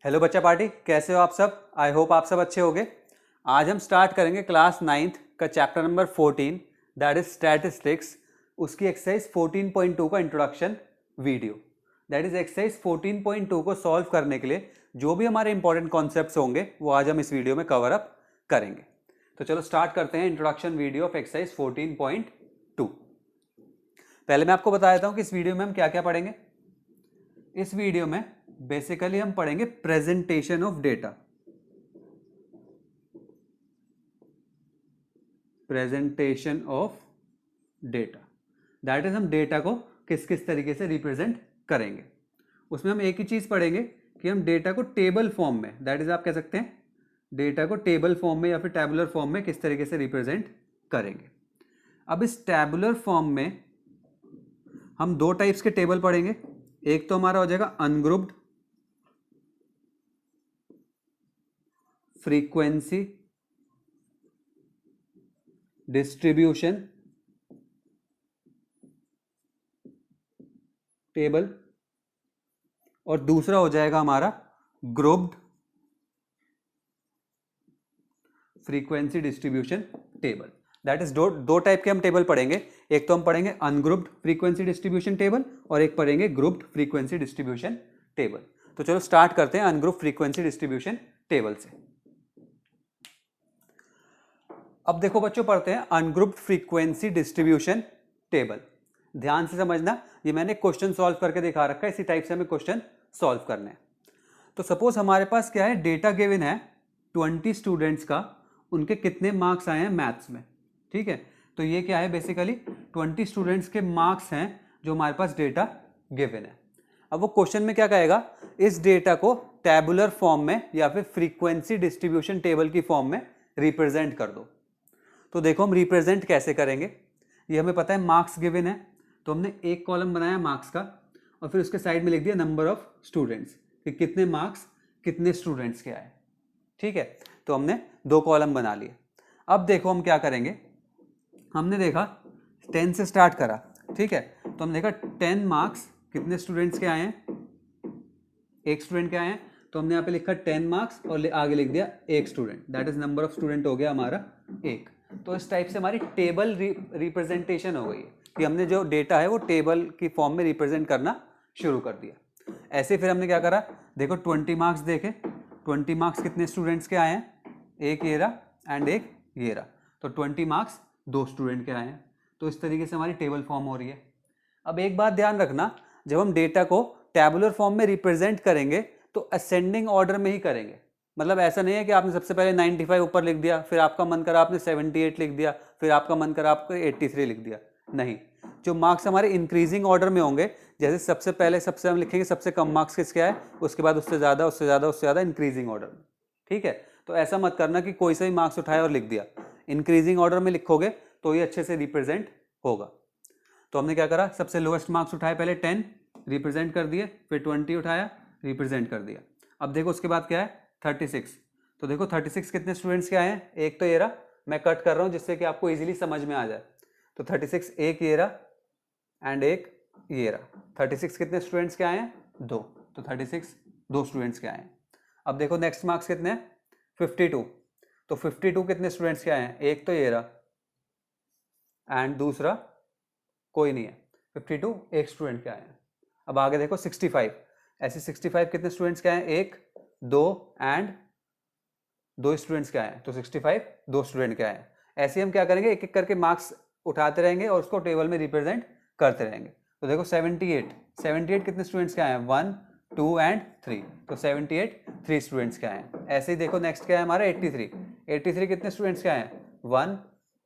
Hello बच्चा party, कैसे हो आप सब। आई होप आप सब अच्छे होंगे। आज हम स्टार्ट करेंगे क्लास 9th का chapter number 14, that is statistics. उसकी एक्सरसाइज 14.2 का introduction video. That is exercise 14.2 को सॉल्व करने के लिए जो भी हमारे इंपॉर्टेंट कॉन्सेप्ट्स होंगे वो आज हम इस वीडियो में कवर अप करेंगे। तो चलो स्टार्ट करते हैं इंट्रोडक्शन वीडियो ऑफ एक्सरसाइज 14.2। पहले मैं आपको बता देता हूँ कि इस वीडियो में हम क्या क्या पढ़ेंगे। इस वीडियो में बेसिकली हम पढ़ेंगे presentation of data. Presentation of data that is हम डेटा को किस किस तरीके से रिप्रेजेंट करेंगे। उसमें हम एक ही चीज पढ़ेंगे कि हम डेटा को टेबल फॉर्म में, दैट इज आप कह सकते हैं डेटा को टेबल फॉर्म में या फिर टैबुलर फॉर्म में किस तरीके से रिप्रेजेंट करेंगे। अब इस टैबुलर फॉर्म में हम दो टाइप्स के टेबल पढ़ेंगे। एक तो हमारा हो जाएगा अनग्रुप्ड फ्रीक्वेंसी डिस्ट्रीब्यूशन टेबल, और दूसरा हो जाएगा हमारा grouped frequency distribution table. That is दो टाइप के हम टेबल पढ़ेंगे। एक तो हम पढ़ेंगे अनग्रुप्ड फ्रीक्वेंसी डिस्ट्रीब्यूशन टेबल और एक पढ़ेंगे ग्रुप्ड फ्रीक्वेंसी डिस्ट्रीब्यूशन टेबल। तो चलो स्टार्ट करते हैं अनग्रुप्ड फ्रीक्वेंसी डिस्ट्रीब्यूशन टेबल से। अब देखो बच्चों, पढ़ते हैं अनग्रुप्ड फ्रीक्वेंसी डिस्ट्रीब्यूशन टेबल। ध्यान से समझना, ये मैंने क्वेश्चन सॉल्व करके दिखा रखा है, इसी टाइप से हमें क्वेश्चन सॉल्व करने हैं। तो सपोज हमारे पास क्या है, डेटा गिवन है 20 स्टूडेंट्स का, उनके कितने मार्क्स आए हैं मैथ्स में। ठीक है, तो ये क्या है, बेसिकली 20 स्टूडेंट्स के मार्क्स हैं जो हमारे पास डेटा गिवन है। अब वो क्वेश्चन में क्या कहेगा, इस डेटा को टैबुलर फॉर्म में या फिर फ्रीक्वेंसी डिस्ट्रीब्यूशन टेबल की फॉर्म में रिप्रेजेंट कर दो। तो देखो हम रिप्रेजेंट कैसे करेंगे। ये हमें पता है मार्क्स गिवन है, तो हमने एक कॉलम बनाया मार्क्स का और फिर उसके साइड में लिख दिया नंबर ऑफ स्टूडेंट्स, कि कितने मार्क्स कितने स्टूडेंट्स के आए। ठीक है, तो हमने दो कॉलम बना लिए। अब देखो हम क्या करेंगे, हमने देखा 10 से स्टार्ट करा। ठीक है, तो हमने देखा 10 मार्क्स कितने स्टूडेंट्स के आए हैं, एक स्टूडेंट के आए हैं, तो हमने यहाँ पे लिखा 10 मार्क्स और आगे लिख दिया एक student, that is number of student हो गया हमारा एक। तो इस टाइप से हमारी टेबल रिप्रेजेंटेशन हो गई है कि हमने जो डेटा है वो टेबल की फॉर्म में रिप्रेजेंट करना शुरू कर दिया। ऐसे फिर हमने क्या करा, देखो 20 मार्क्स देखे, 20 मार्क्स कितने स्टूडेंट्स के आए हैं, एक ये रहा एंड एक ये रहा, तो 20 मार्क्स दो स्टूडेंट के आए हैं। तो इस तरीके से हमारी टेबल फॉर्म हो रही है। अब एक बात ध्यान रखना, जब हम डेटा को टैबुलर फॉर्म में रिप्रेजेंट करेंगे तो असेंडिंग ऑर्डर में ही करेंगे। मतलब ऐसा नहीं है कि आपने सबसे पहले 95 ऊपर लिख दिया, फिर आपका मन करा आपने 78 लिख दिया, फिर आपका मन करा आपको 83 लिख दिया। नहीं, जो मार्क्स हमारे इंक्रीजिंग ऑर्डर में होंगे, जैसे सबसे पहले सबसे हम लिखेंगे सबसे कम मार्क्स किसके आए, उसके बाद उससे ज़्यादा उससे ज़्यादा उससे ज़्यादा इंक्रीजिंग ऑर्डर में। ठीक है, तो ऐसा मत करना कि कोई सा भी मार्क्स उठाया और लिख दिया। इंक्रीजिंग ऑर्डर में लिखोगे तो ये अच्छे से रिप्रेजेंट होगा। तो हमने क्या करा, सबसे लोएस्ट मार्क्स उठाए, पहले 10 रिप्रेजेंट कर दिए, फिर 20 उठाया रिप्रेजेंट कर दिया। अब देखो उसके बाद क्या है 36। तो देखो 36 कितने स्टूडेंट्स के आए हैं, एक तो ये रहा, मैं कट कर रहा हूँ जिससे कि आपको इजीली समझ में आ जाए। तो 36 एक ये रहा एंड एक ये रहा। 36 कितने स्टूडेंट्स के आए हैं, दो, तो 36 दो स्टूडेंट्स के आए हैं। अब देखो नेक्स्ट मार्क्स कितने हैं, 52। तो 52 कितने स्टूडेंट्स के आए हैं, एक तो ये रहा एंड दूसरा कोई नहीं है, 52 एक स्टूडेंट के आए हैं। अब आगे देखो 65, ऐसे 65 कितने स्टूडेंट्स के आए हैं, एक दो एंड दो स्टूडेंट्स के आए हैं, तो 65 दो स्टूडेंट के आए हैं। ऐसे हम क्या करेंगे, एक एक करके मार्क्स उठाते रहेंगे और उसको टेबल में रिप्रेजेंट करते रहेंगे। तो देखो 78 कितने स्टूडेंट्स के आए हैं, 1 2 एंड 3, तो 78 3 स्टूडेंट्स के आए हैं। ऐसे ही देखो नेक्स्ट क्या है हमारा 83 कितने स्टूडेंट्स के आए हैं, 1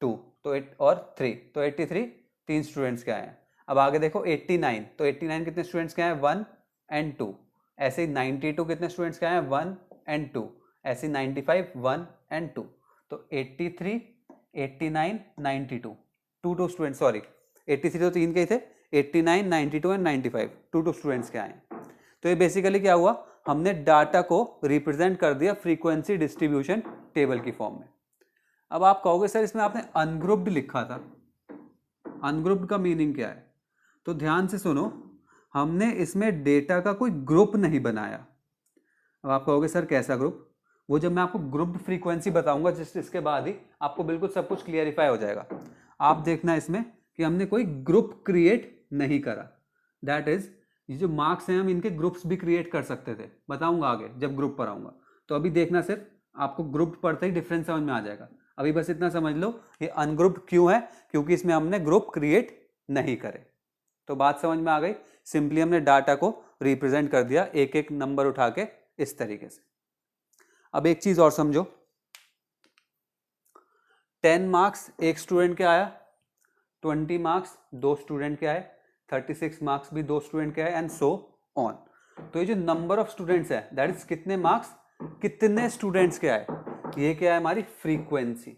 2 तो 8 और 3, तो 83 तीन स्टूडेंट्स के आए हैं। अब आगे देखो 89, तो 89 कितने स्टूडेंट्स के आए हैं, 1 एंड 2। ऐसे ही 92 कितने स्टूडेंट्स के आए हैं, 1 एंड 2। ऐसे 95 1 एंड 2, तो 83 89 92 टू स्टूडेंट्स, सॉरी 83 तो तीन के ही थे, 89 92 एंड 95 टू स्टूडेंट्स के आए हैं। तो ये बेसिकली क्या हुआ, हमने डाटा को रिप्रेजेंट कर दिया फ्रीक्वेंसी डिस्ट्रीब्यूशन टेबल की फॉर्म में। अब आप कहोगे सर इसमें आपने अनग्रुप्ड लिखा था, अनग्रुप्ड का मीनिंग क्या है। तो ध्यान से सुनो, हमने इसमें डेटा का कोई ग्रुप नहीं बनाया, अब आप कहोगे सर कैसा ग्रुप, वो जब मैं आपको ग्रुप्ड फ्रीक्वेंसी बताऊंगा इसके बाद ही आपको बिल्कुल सब कुछ क्लियरिफाई हो जाएगा। आप देखना इसमें कि हमने कोई ग्रुप क्रिएट नहीं करा, दैट इज ये जो मार्क्स हैं हम इनके ग्रुप्स भी क्रिएट कर सकते थे, बताऊंगा आगे जब ग्रुप पर आऊंगा। तो अभी देखना सिर्फ आपको ग्रुप पढ़ते ही डिफरेंस समझ में आ जाएगा। अभी बस इतना समझ लो ये अनग्रुप्ड क्यों है, क्योंकि इसमें हमने ग्रुप क्रिएट नहीं करे। तो बात समझ में आ गई, सिंपली हमने डाटा को रिप्रेजेंट कर दिया एक एक नंबर उठा के इस तरीके से। अब एक चीज और समझो, 10 मार्क्स एक स्टूडेंट के आया, 20 मार्क्स दो स्टूडेंट के आए, 36 मार्क्स भी दो स्टूडेंट के आए एंड सो ऑन। तो ये जो नंबर ऑफ स्टूडेंट्स है दैट इज कितने मार्क्स कितने स्टूडेंट्स के आए, ये क्या है हमारी फ्रीक्वेंसी।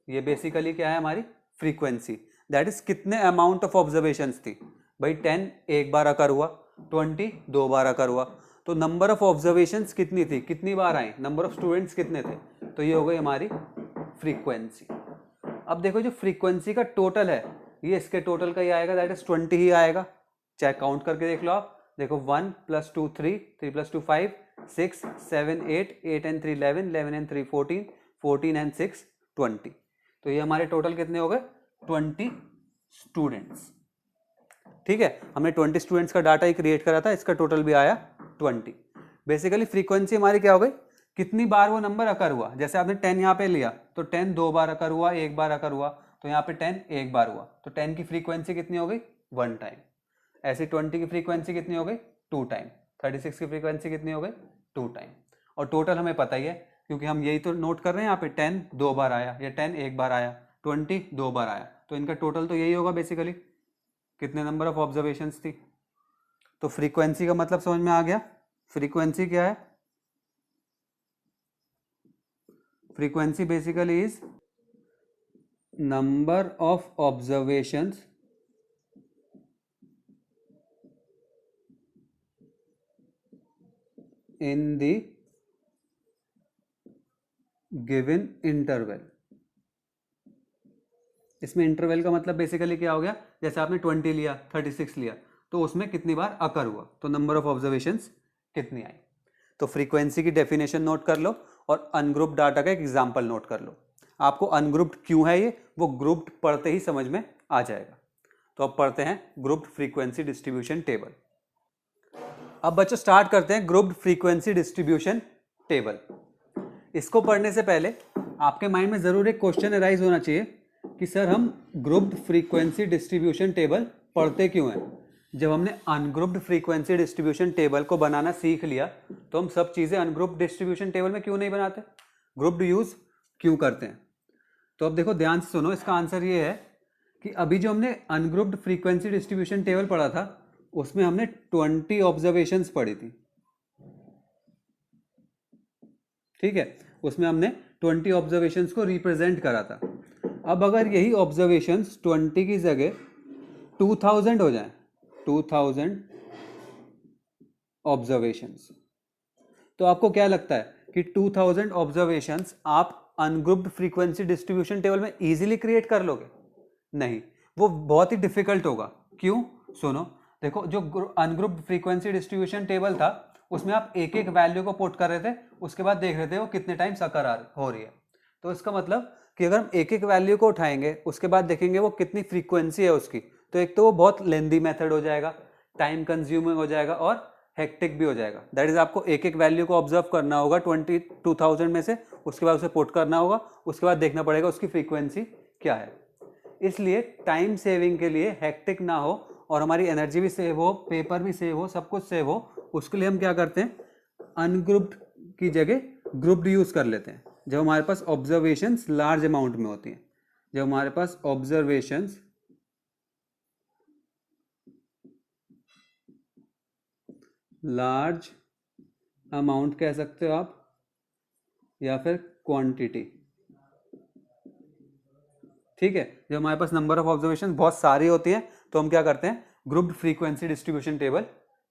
ये बेसिकली क्या है हमारी फ्रीक्वेंसी, दैट इज कितने अमाउंट ऑफ ऑब्जर्वेशंस थी। भाई 10 एक बार अकर हुआ, 20 दो बार अकर हुआ, तो नंबर ऑफ ऑब्जर्वेशंस कितनी थी, कितनी बार आई, नंबर ऑफ स्टूडेंट्स कितने थे, तो ये हो गई हमारी फ्रीक्वेंसी। अब देखो जो फ्रीक्वेंसी का टोटल है ये इसके टोटल का ही आएगा, दैट इज 20 ही आएगा। चाहे काउंट करके देख लो आप, देखो 1 + 2 3, 3 + 2 5, 6 7 8, 8 and 3 11, 11 and 3 14, 14 and 6 20। तो ये हमारे टोटल कितने हो गए 20 स्टूडेंट्स। ठीक है, हमने 20 स्टूडेंट्स का डाटा ही क्रिएट करा था, इसका टोटल भी आया 20। बेसिकली फ्रीक्वेंसी हमारी क्या हो गई, कितनी बार वो नंबर अकर हुआ। जैसे आपने 10 यहाँ पे लिया तो 10 दो बार अकर हुआ, एक बार अकर हुआ, तो यहाँ पे 10 एक बार हुआ, तो 10 की फ्रीक्वेंसी कितनी हो गई 1 टाइम। ऐसे 20 की फ्रीक्वेंसी कितनी हो गई 2 टाइम, 36 की फ्रीक्वेंसी कितनी हो गई 2 टाइम। और टोटल हमें पता ही है क्योंकि हम यही तो नोट कर रहे हैं यहाँ पे, 10 दो बार आया या 10 एक बार आया, 20 दो बार आया, तो इनका टोटल तो यही होगा बेसिकली, कितने नंबर ऑफ ऑब्जर्वेशंस थी। तो फ्रीक्वेंसी का मतलब समझ में आ गया। फ्रीक्वेंसी क्या है, frequency basically is number of observations in the given interval. इसमें इंटरवल का मतलब बेसिकली क्या हो गया, जैसे आपने 20 लिया 36 लिया तो उसमें कितनी बार अकर हुआ, तो नंबर ऑफ ऑब्जर्वेशंस कितनी आई। तो फ्रीक्वेंसी की डेफिनेशन नोट कर लो और अनग्रुप्ड डाटा का एक एग्जांपल नोट कर लो। आपको अनग्रुप्ड क्यों है ये, वो ग्रुप्ड पढ़ते ही समझ में आ जाएगा। तो अब पढ़ते हैं ग्रुप्ड फ्रीक्वेंसी डिस्ट्रीब्यूशन टेबल। अब बच्चों स्टार्ट करते हैं ग्रुप्ड फ्रीक्वेंसी डिस्ट्रीब्यूशन टेबल। इसको पढ़ने से पहले आपके माइंड में जरूर एक क्वेश्चन अराइज होना चाहिए कि सर हम ग्रुप्ड फ्रीक्वेंसी डिस्ट्रीब्यूशन टेबल पढ़ते क्यों हैं। जब हमने अनग्रुप्ड फ्रीक्वेंसी डिस्ट्रीब्यूशन टेबल को बनाना सीख लिया तो हम सब चीजें अनग्रुप्ड डिस्ट्रीब्यूशन टेबल में क्यों नहीं बनाते, ग्रुप्ड यूज क्यों करते हैं। तो अब देखो ध्यान से सुनो, इसका आंसर ये है कि अभी जो हमने अनग्रुप्ड फ्रीक्वेंसी डिस्ट्रीब्यूशन टेबल पढ़ा था उसमें हमने 20 ऑब्जर्वेशंस पढ़ी थी। ठीक है, उसमें हमने 20 ऑब्जर्वेशंस को रिप्रेजेंट करा था। अब अगर यही ऑब्जर्वेशंस 20 की जगह 2000 हो जाए, 2000 ऑब्जर्वेशंस, तो आपको क्या लगता है कि 2000 ऑब्जर्वेशंस आप अनग्रुप्ड फ्रीक्वेंसी डिस्ट्रीब्यूशन टेबल में इजीली क्रिएट कर लोगे? नहीं, वो बहुत ही डिफिकल्ट होगा। क्यों, सुनो, देखो जो अनग्रुप्ड फ्रीक्वेंसी डिस्ट्रीब्यूशन टेबल था उसमें आप एक एक वैल्यू को पुट कर रहे थे, उसके बाद देख रहे थे वो कितने टाइम अकर हो रही है। तो इसका मतलब कि अगर हम एक एक वैल्यू को उठाएंगे उसके बाद देखेंगे वो कितनी फ्रीक्वेंसी है उसकी, तो एक तो वो बहुत लेंदी मेथड हो जाएगा, टाइम कंज्यूमिंग हो जाएगा और हेक्टिक भी हो जाएगा। दैट इज आपको एक एक वैल्यू को ऑब्जर्व करना होगा 2000 में से, उसके बाद उसे पुट करना होगा, उसके बाद देखना पड़ेगा उसकी फ्रीक्वेंसी क्या है। इसलिए टाइम सेविंग के लिए, हेक्टिक ना हो और हमारी एनर्जी भी सेव हो, पेपर भी सेव हो, सब कुछ सेव हो, उसके लिए हम क्या करते हैं, अनग्रुप्ड की जगह ग्रुप्ड यूज कर लेते हैं। जब हमारे पास ऑब्जर्वेशंस लार्ज अमाउंट में होती हैं, जब हमारे पास ऑब्जर्वेशंस लार्ज अमाउंट कह सकते हो आप या फिर क्वांटिटी। ठीक है, जब हमारे पास नंबर ऑफ ऑब्जर्वेशन बहुत सारी होती हैं तो हम क्या करते हैं, grouped frequency distribution table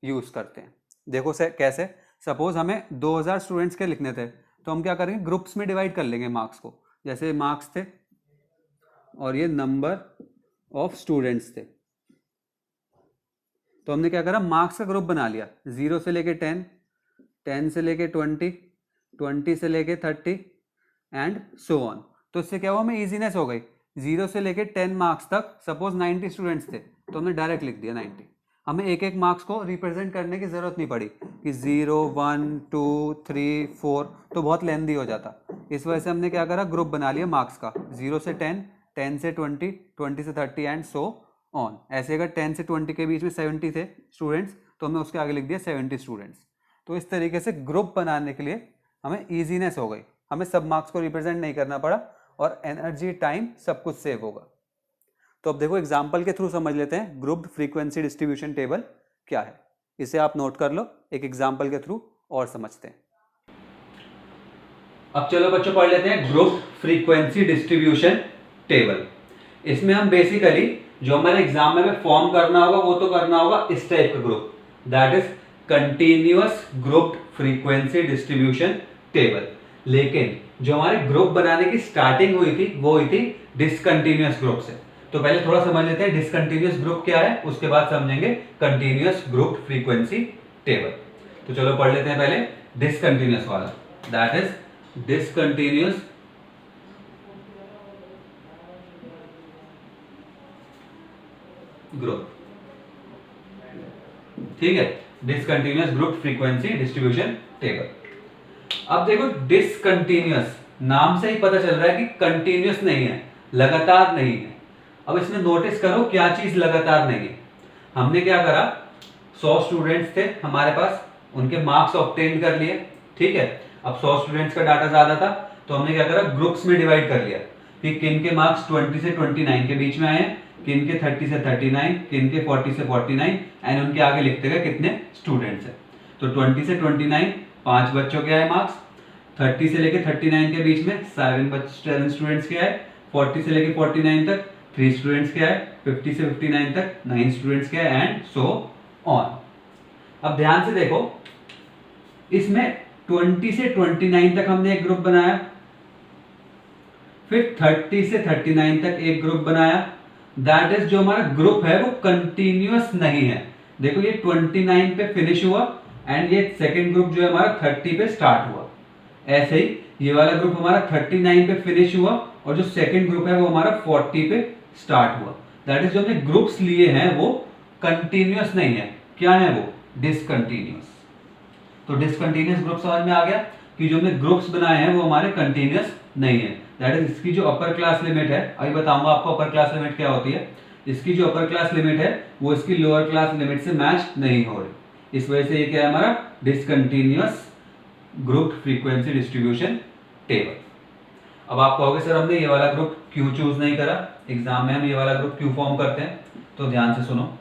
use करते हैं। देखो कैसे, सपोज हमें 2000 स्टूडेंट्स के लिखने थे तो हम क्या करेंगे, ग्रुप्स में डिवाइड कर लेंगे मार्क्स को। जैसे मार्क्स थे और ये नंबर ऑफ स्टूडेंट्स थे, तो हमने क्या करा, मार्क्स का ग्रुप बना लिया, 0 से लेके 10, 10 से लेके 20, 20 से लेके 30 एंड सो ऑन। तो इससे क्या हुआ, हमें इजीनेस हो गई। 0 से लेके 10 मार्क्स तक सपोज 90 स्टूडेंट्स थे तो हमने डायरेक्ट लिख दिया 90। हमें एक एक मार्क्स को रिप्रेजेंट करने की जरूरत नहीं पड़ी कि 0, 1, 2, 3, 4, तो बहुत लेंदी हो जाता। इस वजह से हमने क्या करा, ग्रुप बना लिया मार्क्स का, 0 से 10, 10 से 20, 20 से 30 एंड सो ऑन। ऐसे अगर 10 से 20 के बीच में 70 थे स्टूडेंट्स तो हमने उसके आगे लिख दिया 70 स्टूडेंट्स। तो इस तरीके से ग्रुप बनाने के लिए हमें ईजीनेस हो गई, हमें सब मार्क्स को रिप्रेजेंट नहीं करना पड़ा और एनर्जी, टाइम सब कुछ सेव होगा। तो अब देखो एग्जाम्पल के थ्रू समझ लेते हैं ग्रुप्ड फ्रीक्वेंसी डिस्ट्रीब्यूशन टेबल क्या है। इसे आप नोट कर लो, एक एग्जाम्पल के थ्रू और समझते हैं। अब चलो बच्चों पढ़ लेते हैं ग्रुप्ड फ्रीक्वेंसी डिस्ट्रीब्यूशन टेबल। इसमें हम बेसिकली जो हमारे एग्जाम में फॉर्म करना होगा वो तो करना होगा इस टाइप का group, that is continuous grouped frequency distribution table. लेकिन जो हमारे ग्रुप बनाने की स्टार्टिंग हुई थी वो हुई थी डिसकंटिन्यूअस ग्रुप से। तो पहले थोड़ा समझ लेते हैं डिसकंटिन्यूअस ग्रुप क्या है, उसके बाद समझेंगे कंटिन्यूअस ग्रुप्ड फ्रीक्वेंसी टेबल। तो चलो पढ़ लेते हैं पहले डिसकंटिन्यूअस वाला, दैट इज डिसकंटिन्यूअस ग्रुप। ठीक है, discontinuous group frequency distribution table. अब देखो डिसकंटिन्यूअस नाम से ही पता चल रहा है कि कंटिन्यूअस नहीं है, लगातार नहीं है। अब इसमें नोटिस करो क्या चीज लगातार नहीं है। हमने क्या करा, 100 स्टूडेंट्स थे हमारे पास, उनके मार्क्स ऑब्टेन कर लिए। ठीक है, अब 100 स्टूडेंट्स का डाटा ज्यादा था तो हमने क्या करा, ग्रुप्स में डिवाइड कर लिया कि किन के मार्क्स 20 से 29 के बीच में आए, किन के 30 से 39, किन के 40 से 49 एंड उनके आगे लिखते गए कितने स्टूडेंट्स हैं। तो 20 से 29 5 बच्चों के आए मार्क्स, 30 से लेके 39 के बीच में 7 स्टूडेंट्स के आए, 40 से लेके 49 तक 3 स्टूडेंट्स के आए, 50 से 59 तक 9 स्टूडेंट्स के आए एंड सो ऑन। अब ध्यान से देखो, इसमें 20 से 29 तक हमने एक ग्रुप बनाया, फिर 30 से 39 तक एक ग्रुप बनाया। दैट इज जो हमारा ग्रुप है वो कंटिन्यूअस नहीं है। देखो ये 29 पे फिनिश हुआ एंड ये सेकंड ग्रुप जो है हमारा 30 पे स्टार्ट हुआ। ऐसे ही ये वाला ग्रुप हमारा 39 पे फिनिश हुआ और जो सेकंड ग्रुप है वो हमारा 40 पे स्टार्ट हुआ। दैट इज जो हमने ग्रुप्स लिए हैं वो कंटिन्यूअस नहीं है। क्या है वो? डिसकंटिन्यूअस। तो डिसकंटिन्यूअस ग्रुप समझ में आ गया कि जो हमने ग्रुप्स बनाए हैं वो हमारे कंटिन्यूअस नहीं है। दैट इज इसकी जो अपर क्लास लिमिट है, अभी बताऊंगा आपको अपर क्लास लिमिट क्या होती है। इसकी जो अपर क्लास लिमिट है वो इसकी लोअर क्लास लिमिट से मैच नहीं हो रही। इस वजह से ये क्या है हमारा discontinuous group frequency distribution table. अब आप कहोगे सर हमने ये वाला ग्रुप क्यों चूज नहीं करा, एग्जाम में हम ये वाला ग्रुप क्यों फॉर्म करते हैं? तो ध्यान से सुनो,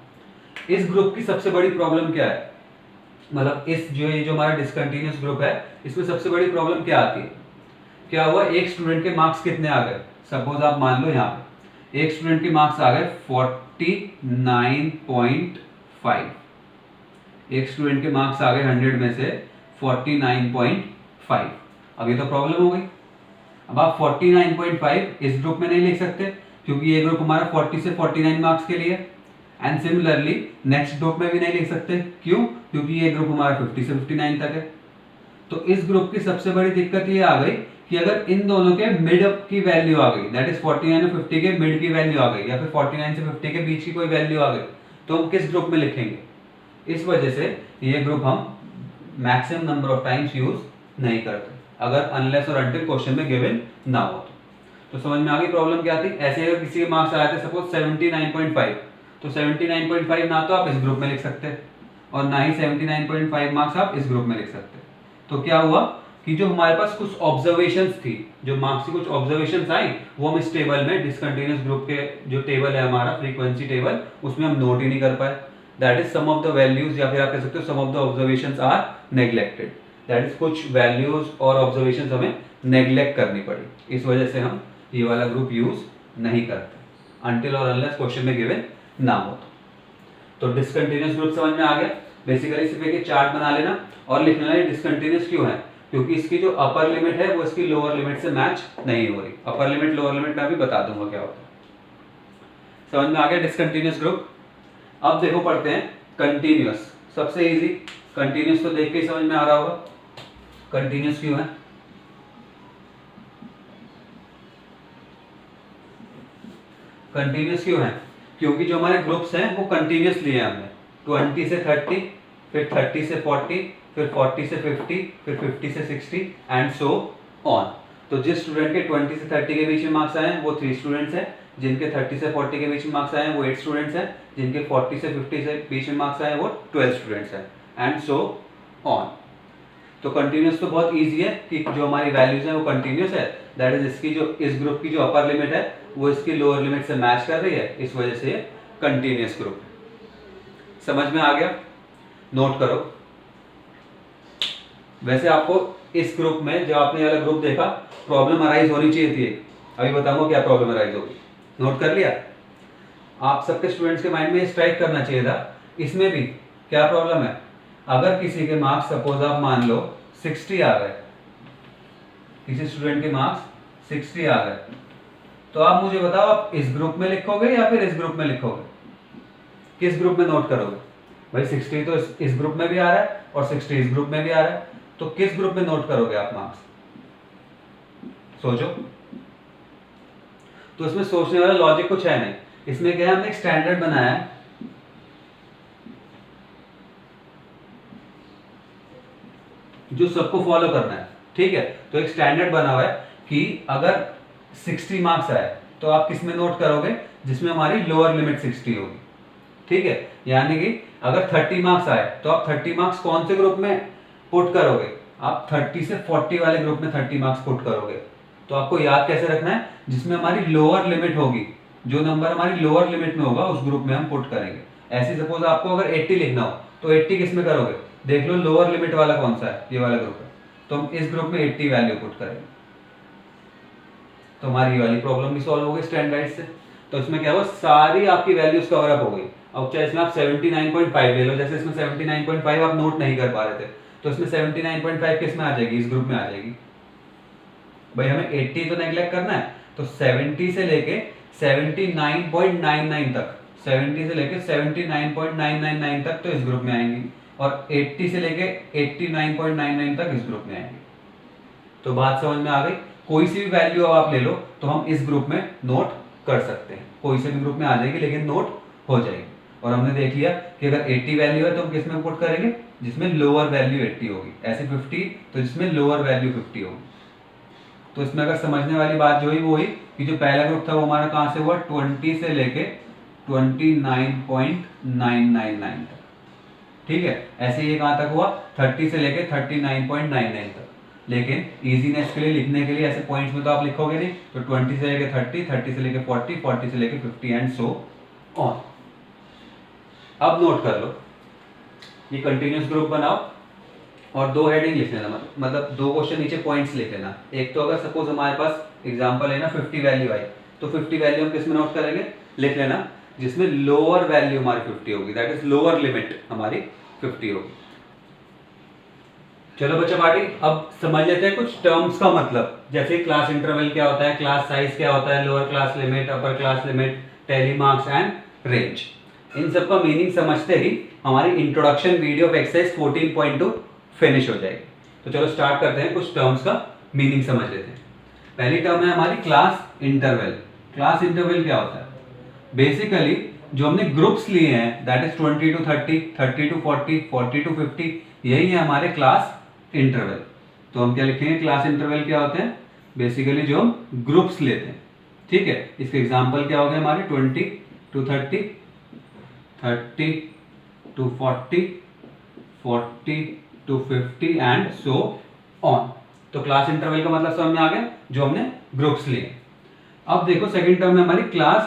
इस ग्रुप की सबसे बड़ी प्रॉब्लम क्या है, मतलब इस जो ये जो हमारा डिसकंटिन्यूअस ग्रुप है इसमें सबसे बड़ी प्रॉब्लम क्या आती है? क्या हुआ, एक स्टूडेंट के मार्क्स कितने आ गए? सपोज आप मान लो यहाँ पे एक स्टूडेंट के मार्क्स आ गए 49.5, एक स्टूडेंट के मार्क्स आ गए 100 में से 49.5। अब ये तो प्रॉब्लम हो गई। अब आप 49.5 इस ग्रुप में नहीं लिख सकते क्योंकि ये ग्रुप हमारा 40 से 49 मार्क्स के लिए, एंड सिमिलरली नेक्स्ट ग्रुप में भी नहीं लिख सकते। क्यों? क्योंकि ये ग्रुप हमारा 50 से 59 तक है। तो इस ग्रुप की सबसे बड़ी दिक्कत ये आ गई कि अगर इन दोनों के मिड की वैल्यू आ गई, दैट इज 49 और 50 के मिड की वैल्यू आ गई, या फिर 49 से 50 के बीच की कोई वैल्यू आ गई, तो हम किस ग्रुप में लिखेंगे? इस वजह से ये ग्रुप हम maximum number of times use नहीं करते अगर अनलेस और अनटिल क्वेश्चन में गिवन ना हो तो समझ में आ गई प्रॉब्लम क्या थी। ऐसे अगर किसी के मार्क्स आए थे सपोज 79.5, तो 79.5 ना तो आप इस ग्रुप में लिख सकते और ना ही 79.5 मार्क्स आप इस ग्रुप में लिख सकते। तो क्या हुआ कि जो हमारे पास कुछ ऑब्जर्वेशंस थी, जो मार्क्स की कुछ ऑब्जर्वेशंस आई, वो हम इस टेबल में डिसकंटिन्यूअस ग्रुप के जो टेबल है हमारा फ्रीक्वेंसी टेबल, उसमें हम नोट ही नहीं कर पाए। That is some of the values, या फिर आप कह सकते हो some of the observations are neglected. That is कुछ वैल्यूज और ऑब्जर्वेशंस हमें नेग्लेक्ट करनी पड़ी। इस वजह से हम ये वाला ग्रुप यूज नहीं करते अनटिल और अनलेस क्वेश्चन में गिवन ना हो। तो डिसकंटिन्यूअस ग्रुप समझ में आ गया। बेसिकली सिर्फ एक चार्ट बना लेना और लिख लेना डिसकंटिन्यूअस क्यों है, क्योंकि इसकी जो अपर लिमिट है वो इसकी लोअर लिमिट से मैच नहीं हो रही। अपर लिमिट लोअर लिमिट मैं भी बता दूंगा क्या होता है। समझ में आ गया डिसकंटिन्यूअस ग्रुप। अब देखो पढ़ते हैं कंटिन्यूअस, सबसे इजी कंटिन्यूअस तो देख के ही समझ में आ रहा होगा। कंटिन्यूअस क्यों है? कंटिन्यूअस क्यों है? क्योंकि जो हमारे ग्रुप्स हैं वो कंटिन्यूअस लिए हैं हमने, 20 से 30, फिर 30 से 40, फिर 40 से 50, फिर 50 से 60 एंड सो ऑन। तो जिस स्टूडेंट के 20 से 30 के बीच में मार्क्स आए हैं वो 3 स्टूडेंट्स हैं, जिनके 30 से 40 के बीच में मार्क्स आए हैं वो 8 स्टूडेंट्स हैं, जिनके 40 से 50 से बीच में मार्क्स आए हैं वो 12 स्टूडेंट्स हैं एंड सो ऑन। तो कंटिन्यूअस तो बहुत इजी है कि जो हमारी वैल्यूज हैं वो कंटिन्यूअस है, दैट इज इसकी जो इस ग्रुप की जो अपर लिमिट है वो इसकी लोअर लिमिट से मैच कर रही है, इस वजह से ये कंटिन्यूअस ग्रुप है। समझ में आ गया? नोट करो। वैसे आपको इस ग्रुप में जो आपने वाला ग्रुप देखा प्रॉब्लम अराइज होनी चाहिए थी, अभी बताऊंगा क्या प्रॉब्लम अराइज होगी। नोट कर लिया? आप सबके स्टूडेंट्स के माइंड में स्ट्राइक करना चाहिए था। इसमें भी क्या प्रॉब्लम है, अगर किसी के मार्क्स सपोज आप मान लो 60 आ गए, किसी स्टूडेंट के मार्क्स 60 आ गए, तो आप मुझे बताओ आप इस ग्रुप में लिखोगे या फिर इस ग्रुप में लिखोगे? किस ग्रुप में नोट करोगे? भाई 60 तो इस ग्रुप में भी आ रहा है और 60 इस ग्रुप में भी आ रहा है, तो किस ग्रुप में नोट करोगे आप मार्क्स? सोचो। तो इसमें सोचने वाला लॉजिक कुछ है नहीं। इसमें क्या है, हमने एक स्टैंडर्ड बनाया है जो सबको फॉलो करना है, ठीक है। तो एक स्टैंडर्ड बना हुआ है कि अगर 60 मार्क्स आए तो आप किस में नोट करोगे? जिसमें हमारी लोअर लिमिट 60 होगी, ठीक है। यानी कि अगर 30 मार्क्स आए तो आप 30 मार्क्स कौन से ग्रुप में पुट करोगे? आप 30 से 40 वाले ग्रुप में 30 मार्क्स पुट करोगे। तो आपको याद कैसे रखना है? जिसमें हमारी लोअर लिमिट होगी, जो नंबर हमारी लोअर लिमिट में होगा उस ग्रुप में हम पुट करेंगे। ऐसे सपोज आपको अगर 80 लिखना हो तो 80 किस में करोगे? देख लो लोअर लिमिट वाला कौन सा है, ये वाला ग्रुप है, तो हम इस ग्रुप में 80 वैल्यू पुट करेंगे। तो हमारी वाली प्रॉब्लम भी सॉल्व हो गई स्टैंडर्ड से। तो इसमें क्या हुआ, सारी आपकी वैल्यूज कवर अप हो गई। अब चाहे इसमें आप 79.5 ले लो, जैसे इसमें 79.5 आप नोट नहीं कर पा रहे थे, तो इसमें 79.5 किस में आ जाएगी? इस ग्रुप में आ जाएगी। भाई हमें 80 तो नेग्लेक्ट करना है, तो 70 से लेके 79.99 तक, 70 से लेके 79.999 तक तो इस ग्रुप में आएंगी, और 80 से लेके 89.99 तक इस ग्रुप में आएंगी। तो बात समझ में आ गई? कोई सी भी वैल्यू आप ले लो तो हम इस ग्रुप में नोट कर सकते हैं, कोई से भी ग्रुप में आ जाएगी लेकिन नोट हो जाएगी। और हमने देख लिया कि अगर 80 वैल्यू है तो हम किस में पुट करेंगे? जिसमें लोअर वैल्यू 80 होगी। ऐसे 50 तो जिसमें लोअर वैल्यू 50 होगी। तो इसमें अगर समझने वाली बात जो हुई वो हुई कि जो पहला ग्रुप था वो हमारा कहां से हुआ? 20 से लेके 29.999 तक, ठीक है। ऐसे ये कहां तक हुआ? 30 से लेके 39.99 तक। लेकिन इजीनेस के लिए, लिखने के लिए ऐसे पॉइंट्स में तो आप लिखोगे नहीं, तो 20 से लेके 30, 30 से लेके 40, 40 से लेके 50 एंड सो ऑन। अब नोट कर लो, ये कंटिन्यूअस ग्रुप बनाओ और दो हेडिंग लिख लेना, मतलब दो क्वेश्चन नीचे पॉइंट्स लिख लेना। एक तो अगर सपोज हमारे पास एग्जांपल है ना 50 वैल्यू आई, तो 50 वैल्यू हम किस में नोट करेंगे? लिख लेना जिसमें लोअर वैल्यू हमारी 50 होगी, दैट इज लोअर लिमिट हमारी 50 होगी। चलो बच्चा पार्टी, अब समझ लेते हैं कुछ टर्म्स का मतलब, जैसे क्लास इंटरवल क्या होता है, क्लास साइज क्या होता है, lower class limit, upper class limit, tally marks and range. इन सब का मीनिंग समझते ही हमारी introduction video of exercise 14.2 finish हो जाएगी। तो चलो स्टार्ट करते हैं, कुछ टर्म्स का मीनिंग समझ लेते हैं। पहली टर्म है हमारी क्लास इंटरवल। क्लास इंटरवल क्या होता है? बेसिकली जो हमने ग्रुप्स लिए हैं, that is 20 to 30, 30 to 40, 40 to 50, यही है हमारे क्लास इंटरवल। तो हम क्या लिखेंगे? क्लास इंटरवल क्या होते हैं? बेसिकली जो हम ग्रुप्स लेते हैं, ठीक है। इसके एग्जांपल क्या हो गए हमारे? 20 to 30, 30 to 40, 40 to 50 and so on. तो क्लास इंटरवल का मतलब समझ में आ गया, जो हमने ग्रुप्स लिए। अब देखो सेकंड टर्म है हमारी क्लास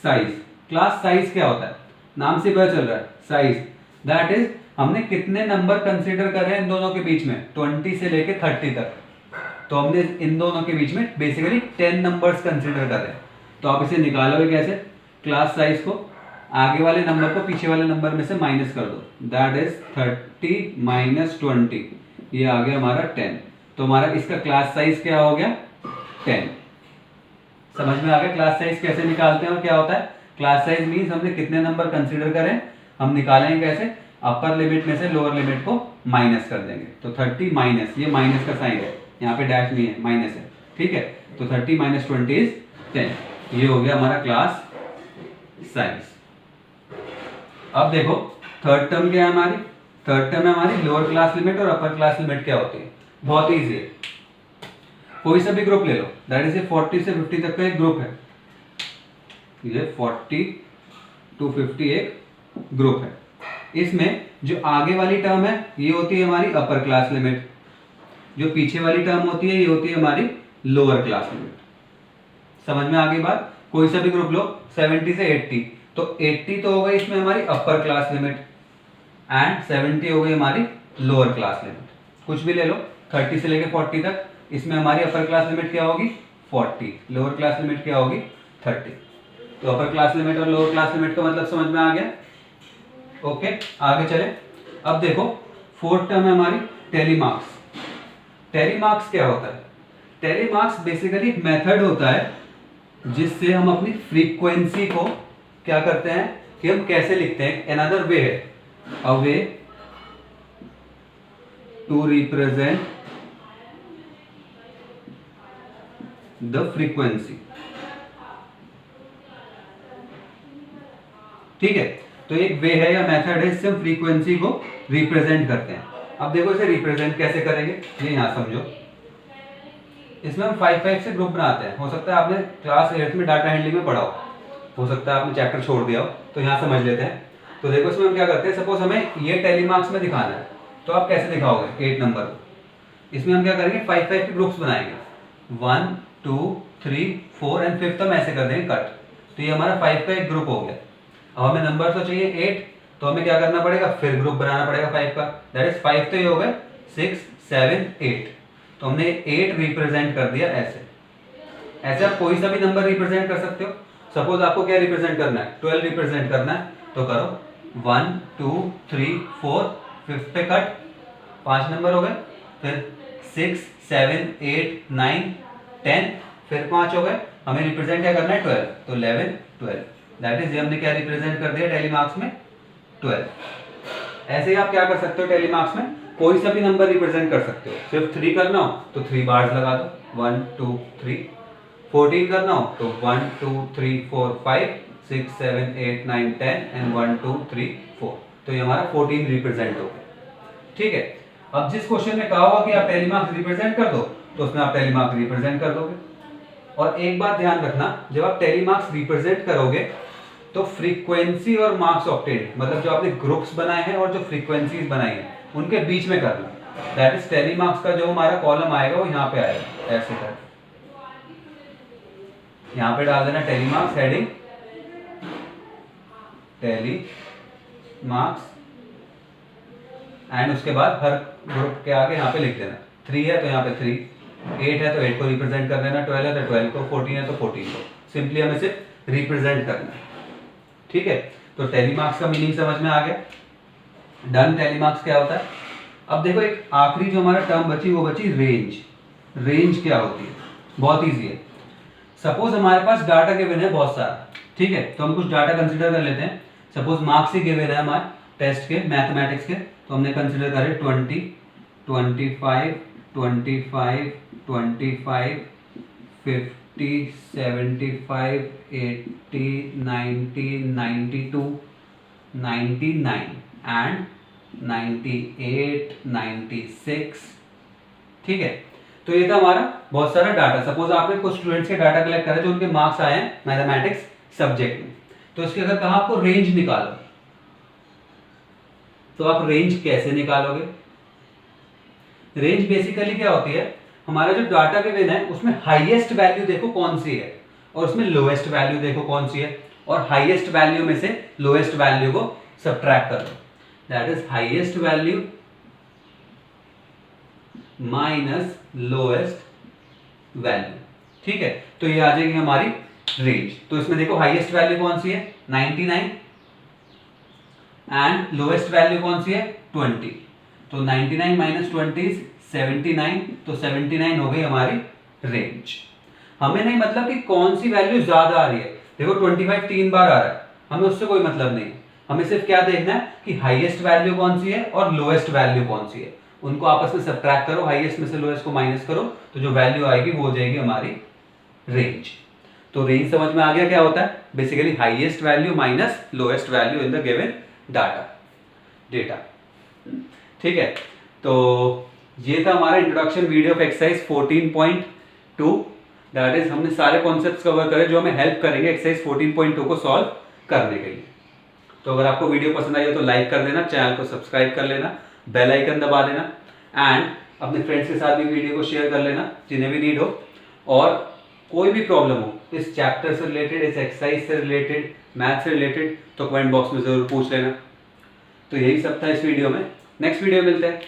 साइज। क्लास साइज क्या होता है? नाम से पता चल रहा है, साइज दैट इज हमने कितने नंबर कंसीडर कर रहे हैं इन दोनों के बीच में, 20 से लेके 30 तक। तो हमने इन दोनों के बीच में बेसिकली 10 नंबर्स कंसीडर कर रहे हैं। तो आप इसे निकालोगे कैसे? क्लास साइज को आगे वाले नंबर को पीछे वाले नंबर में से माइनस कर दो, दैट इज 30 माइनस 20, ये आ गया हमारा 10। तो हमारा इसका क्लास साइज क्या हो गया? 10। समझ में आ गया क्लास साइज कैसे निकालते हैं और क्या होता है? क्लास साइज मीन्स हमने कितने नंबर कंसीडर करें हम निकालेंगे कैसे, अपर लिमिट में से लोअर लिमिट को माइनस कर देंगे। तो 30 माइनस, ये माइनस का साइन है, यहाँ पे डैश नहीं है, माइनस है, ठीक है। तो 30 माइनस 20 इज 10। ये हो गया हमारा क्लास साइज। अब देखो थर्ड टर्म क्या है हमारी, थर्ड टर्म है हमारी लोअर क्लास लिमिट और अपर क्लास लिमिट क्या होती है। बहुत ईजी है, कोई सा भी ग्रुप ले लो, दैट इज 40 से 50 तक का एक ग्रुप है, ये 40 to 50 एक ग्रुप है। इसमें जो आगे वाली टर्म है ये होती है हमारी अपर क्लास लिमिट, जो पीछे वाली टर्म होती है ये होती है हमारी लोअर क्लास लिमिट। समझ में आ गई बात। कोई सा भी ग्रुप लो 70 से 80, तो 80 तो हो गई इसमें हमारी अपर क्लास लिमिट एंड 70 हो गई हमारी लोअर क्लास लिमिट। कुछ भी ले लो 30 से लेके 40 तक, इसमें हमारी अपर क्लास लिमिट क्या होगी 40, लोअर क्लास लिमिट क्या होगी 30। तो अपर क्लास लिमिट और लोअर क्लास लिमिट का मतलब समझ में आ गया। ओके, आगे चले। अब देखो फोर्थ टर्म है हमारी टेलीमार्क्स। टेलीमार्क्स क्या होता है, टेलीमार्क्स बेसिकली एक मेथड होता है जिससे हम अपनी फ्रीक्वेंसी को क्या करते हैं कि हम कैसे लिखते हैं। एनदर वे है, a way to represent the frequency, ठीक है। तो एक वे है या मेथड है, इससे हम फ्रीक्वेंसी को रिप्रेजेंट करते हैं। अब देखो इसे रिप्रेजेंट कैसे करेंगे, ये यहां समझो। इसमें हम 5 से ग्रुप बनाते हैं। हो सकता है आपने क्लास 8 में डाटा हैंडलिंग में पढ़ा हो सकता है आपने चैप्टर छोड़ दिया हो, तो यहाँ समझ लेते हैं। तो देखो इसमें हम क्या करते हैं, सपोज हमें ये टेलीमार्क्स में दिखाना है, तो आप कैसे दिखाओगे 8 नंबर को। इसमें हम क्या करेंगे 5 के ग्रुप्स बनाएंगे, 1 2 3 4 एंड 5th हम ऐसे कर देंगे कट। तो ये हमारा 5 का एक ग्रुप हो गया। अब हमें नंबर तो चाहिए 8, तो हमें क्या करना पड़ेगा, फिर ग्रुप बनाना पड़ेगा 5 का, दैट इज 5 तो ये हो गए 6 7 8। तो हमने 8 रिप्रेजेंट कर दिया ऐसे। ऐसे आप कोई सा भी नंबर रिप्रेजेंट कर सकते हो। सपोज आपको क्या रिप्रेजेंट करना है, 12 रिप्रेजेंट करना है, तो करो 1 2 3 4, 5th पे कट, 5 नंबर हो गए, फिर 6 7 8 9 10, फिर 5 हो गए। हमें रिप्रेजेंट क्या करना है 12, तो 11 12, दैट इज हमने क्या रिप्रेजेंट कर दिया टेलीमार्क्स में 12। ऐसे ही आप क्या कर सकते हो टेलीमार्क्स में, कोई सा भी नंबर रिप्रेजेंट कर सकते हो। सिर्फ 3 करना हो तो 3 बार्स लगा दो, 1 2 3। 14 करना हो तो 1 2 3 4 5 6 7 8 9 10 एंड 1 2 3 4। तो ये हमारा 14 रिप्रेजेंट हो गया, ठीक है। अब जिस क्वेश्चन में कहा होगा कि आप टेलीमार्क्स रिप्रेजेंट कर दो, तो उसमें आप टेलीमार्क्स रिप्रेजेंट कर दोगे। और एक बात ध्यान रखना, जब आप टेलीमार्क्स रिप्रेजेंट करोगे तो फ्रीक्वेंसी और मार्क्स ऑब्टेन्ड, मतलब जो आपने ग्रुप्स बनाए हैं और जो फ्रीक्वेंसीज बनाई हैं उनके बीच में करना। दैट इज टेलीमार्क्स का जो हमारा कॉलम आएगा वो यहाँ पे आएगा, ऐसे कर यहाँ पे डाल देना टेलीमार्क्स हेडिंग, टेलीमार्क्स, एंड उसके बाद हर ग्रुप के आगे यहाँ पे लिख देना। 3 है तो यहाँ पे 3, 8 है तो 8 को रिप्रेजेंट कर देना, 12 है तो 12 को, 14 है तो 14 को। सिंपली हमें सिर्फ रिप्रेजेंट करना है, ठीक है। तो टेलीमार्क्स का मीनिंग समझ में आ गया। डन। टेलीमार्क्स क्या होता है। अब देखो एक आखिरी जो हमारा टर्म बची वो बची रेंज। रेंज क्या होती है, बहुत ईजी है। सपोज हमारे पास डाटा गिवन है बहुत सारा, ठीक है, तो हम कुछ डाटा कंसिडर कर लेते हैं। सपोज मार्क्स ही गिवन है हमारे टेस्ट के मैथमेटिक्स के, तो हमने कंसिडर करे 20 25 25 25 50 75 80 90 92 99 एंड 98 96, ठीक है। तो ये था हमारा बहुत सारा डाटा। सपोज आपने कुछ स्टूडेंट्स के डाटा कलेक्ट करे जो उनके मार्क्स आए हैं मैथमेटिक्स सब्जेक्ट में, तो इसके अगर कहा आपको रेंज निकालो, तो आप रेंज कैसे निकालोगे। रेंज बेसिकली क्या होती है, हमारा जो डाटा गिवन है उसमें हाईएस्ट वैल्यू देखो कौन सी है और उसमें लोएस्ट वैल्यू देखो कौन सी है, और हाईएस्ट वैल्यू में से लोएस्ट वैल्यू को सब्ट्रैक्ट कर दो, that is highest value minus lowest value, ठीक है। तो ये आ जाएगी हमारी रेंज। तो इसमें देखो हाईएस्ट वैल्यू कौन सी है 99 एंड लोएस्ट वैल्यू कौन सी है 20। तो 99 माइनस 20 79, तो 79 हो गई हमारी रेंज। हमें नहीं मतलब कि कौन सी वैल्यू ज्यादा आ रही है। देखो 25 3 बार आ रहा है, हमें उससे कोई मतलब नहीं। हमें सिर्फ क्या देखना है कि हाईएस्ट वैल्यू कौन सी है और लोएस्ट वैल्यू कौन सी है, उनको आपस में सब्ट्रैक्ट करो, हाईएस्ट में से लोएस्ट को माइनस करो, तो जो वैल्यू आएगी वो हो जाएगी हमारी रेंज। तो रेंज समझ में आ गया क्या होता है, basically highest value minus lowest value in the given data. ठीक है, तो ये था हमारा introduction video of exercise 14.2। That is हमने सारे कॉन्सेप्ट्स कवर करे जो हमें हेल्प करेंगे एक्सरसाइज 14.2 को सॉल्व करने के लिए। तो अगर आपको वीडियो पसंद आई हो तो लाइक कर देना, चैनल को सब्सक्राइब कर लेना, बेल आइकन दबा देना एंड अपने फ्रेंड्स के साथ भी वीडियो को शेयर कर लेना जिन्हें भी नीड हो। और कोई भी प्रॉब्लम हो इस चैप्टर से रिलेटेड, इस एक्सरसाइज से रिलेटेड, मैथ से रिलेटेड, तो कमेंट बॉक्स में जरूर पूछ लेना। तो यही सब था इस वीडियो में, नेक्स्ट वीडियो मिलते हैं।